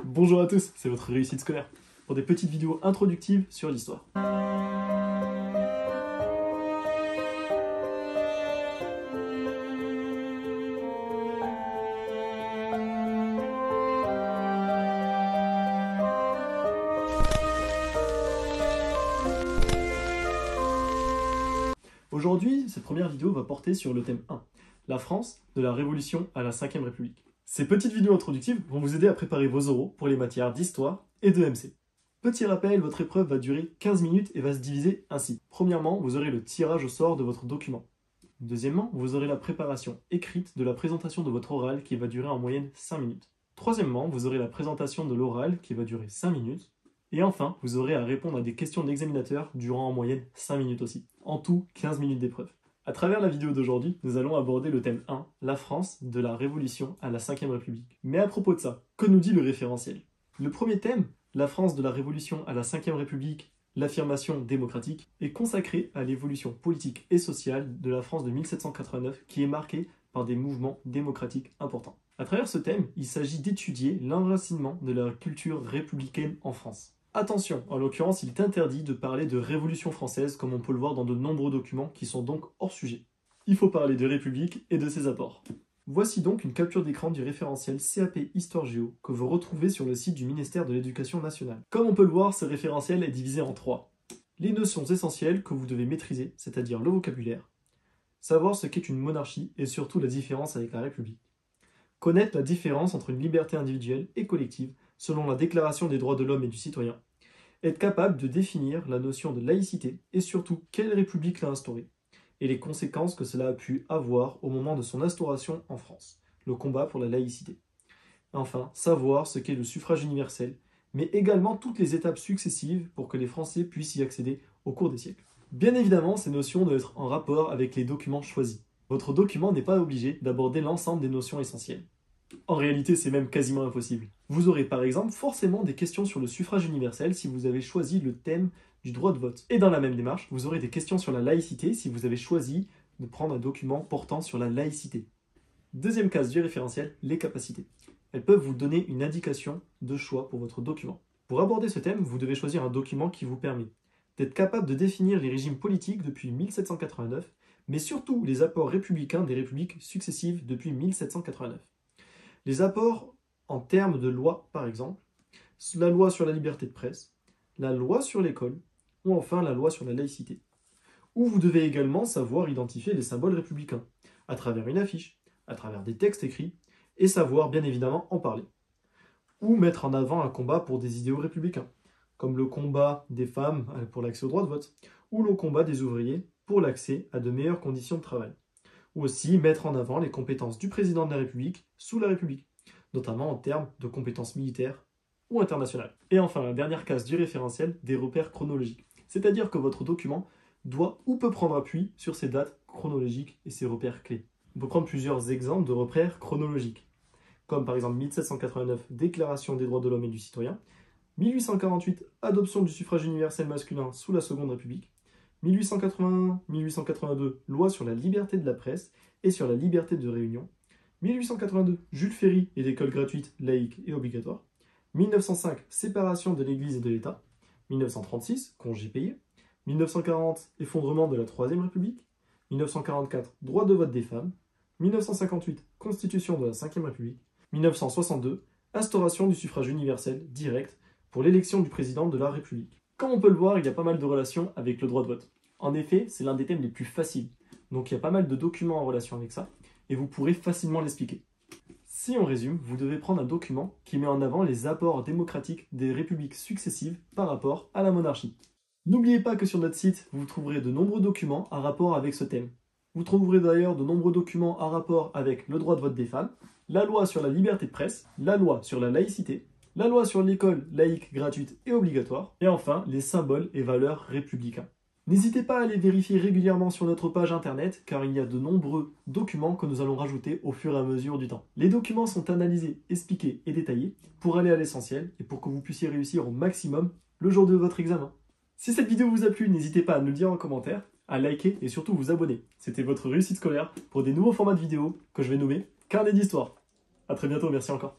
Bonjour à tous, c'est votre réussite scolaire pour des petites vidéos introductives sur l'histoire. Aujourd'hui, cette première vidéo va porter sur le thème 1, la France de la Révolution à la 5e République. Ces petites vidéos introductives vont vous aider à préparer vos oraux pour les matières d'histoire et de MC. Petit rappel, votre épreuve va durer 15 minutes et va se diviser ainsi. Premièrement, vous aurez le tirage au sort de votre document. Deuxièmement, vous aurez la préparation écrite de la présentation de votre oral qui va durer en moyenne 5 minutes. Troisièmement, vous aurez la présentation de l'oral qui va durer 5 minutes. Et enfin, vous aurez à répondre à des questions de l'examinateur durant en moyenne 5 minutes aussi. En tout, 15 minutes d'épreuve. À travers la vidéo d'aujourd'hui, nous allons aborder le thème 1, la France de la Révolution à la 5e République. Mais à propos de ça, que nous dit le référentiel? Le premier thème, la France de la Révolution à la 5e République, l'affirmation démocratique, est consacré à l'évolution politique et sociale de la France de 1789 qui est marquée par des mouvements démocratiques importants. À travers ce thème, il s'agit d'étudier l'enracinement de la culture républicaine en France. Attention, en l'occurrence, il est interdit de parler de Révolution française comme on peut le voir dans de nombreux documents qui sont donc hors sujet. Il faut parler de République et de ses apports. Voici donc une capture d'écran du référentiel CAP Histoire Géo que vous retrouvez sur le site du ministère de l'Éducation nationale. Comme on peut le voir, ce référentiel est divisé en 3. Les notions essentielles que vous devez maîtriser, c'est-à-dire le vocabulaire, savoir ce qu'est une monarchie et surtout la différence avec la République. Connaître la différence entre une liberté individuelle et collective selon la Déclaration des droits de l'homme et du citoyen. Être capable de définir la notion de laïcité et surtout quelle république l'a instaurée et les conséquences que cela a pu avoir au moment de son instauration en France, le combat pour la laïcité. Enfin, savoir ce qu'est le suffrage universel, mais également toutes les étapes successives pour que les Français puissent y accéder au cours des siècles. Bien évidemment, ces notions doivent être en rapport avec les documents choisis. Votre document n'est pas obligé d'aborder l'ensemble des notions essentielles. En réalité, c'est même quasiment impossible. Vous aurez par exemple forcément des questions sur le suffrage universel si vous avez choisi le thème du droit de vote. Et dans la même démarche, vous aurez des questions sur la laïcité si vous avez choisi de prendre un document portant sur la laïcité. Deuxième case du référentiel, les capacités. Elles peuvent vous donner une indication de choix pour votre document. Pour aborder ce thème, vous devez choisir un document qui vous permet d'être capable de définir les régimes politiques depuis 1789, mais surtout les apports républicains des républiques successives depuis 1789. Les apports en termes de loi, par exemple, la loi sur la liberté de presse, la loi sur l'école, ou enfin la loi sur la laïcité. Où vous devez également savoir identifier les symboles républicains, à travers une affiche, à travers des textes écrits, et savoir bien évidemment en parler. Ou mettre en avant un combat pour des idéaux républicains, comme le combat des femmes pour l'accès au droit de vote, ou le combat des ouvriers pour l'accès à de meilleures conditions de travail. Ou aussi mettre en avant les compétences du président de la République sous la République, notamment en termes de compétences militaires ou internationales. Et enfin, la dernière case du référentiel, des repères chronologiques. C'est-à-dire que votre document doit ou peut prendre appui sur ces dates chronologiques et ces repères clés. On peut prendre plusieurs exemples de repères chronologiques, comme par exemple 1789, Déclaration des droits de l'homme et du citoyen, 1848, adoption du suffrage universel masculin sous la Seconde République, 1881-1882, loi sur la liberté de la presse et sur la liberté de réunion. 1882, Jules Ferry et l'école gratuite, laïque et obligatoire. 1905, séparation de l'Église et de l'État. 1936, congé payé. 1940, effondrement de la Troisième République. 1944, droit de vote des femmes. 1958, constitution de la Cinquième République. 1962, instauration du suffrage universel direct pour l'élection du président de la République. Comme on peut le voir, il y a pas mal de relations avec le droit de vote. En effet, c'est l'un des thèmes les plus faciles. Donc il y a pas mal de documents en relation avec ça, et vous pourrez facilement l'expliquer. Si on résume, vous devez prendre un document qui met en avant les apports démocratiques des républiques successives par rapport à la monarchie. N'oubliez pas que sur notre site, vous trouverez de nombreux documents en rapport avec ce thème. Vous trouverez d'ailleurs de nombreux documents en rapport avec le droit de vote des femmes, la loi sur la liberté de presse, la loi sur la laïcité, la loi sur l'école laïque, gratuite et obligatoire, et enfin les symboles et valeurs républicains. N'hésitez pas à les vérifier régulièrement sur notre page internet car il y a de nombreux documents que nous allons rajouter au fur et à mesure du temps. Les documents sont analysés, expliqués et détaillés pour aller à l'essentiel et pour que vous puissiez réussir au maximum le jour de votre examen. Si cette vidéo vous a plu, n'hésitez pas à nous le dire en commentaire, à liker et surtout vous abonner. C'était votre réussite scolaire pour des nouveaux formats de vidéos que je vais nommer Carnet d'histoire. A très bientôt, merci encore.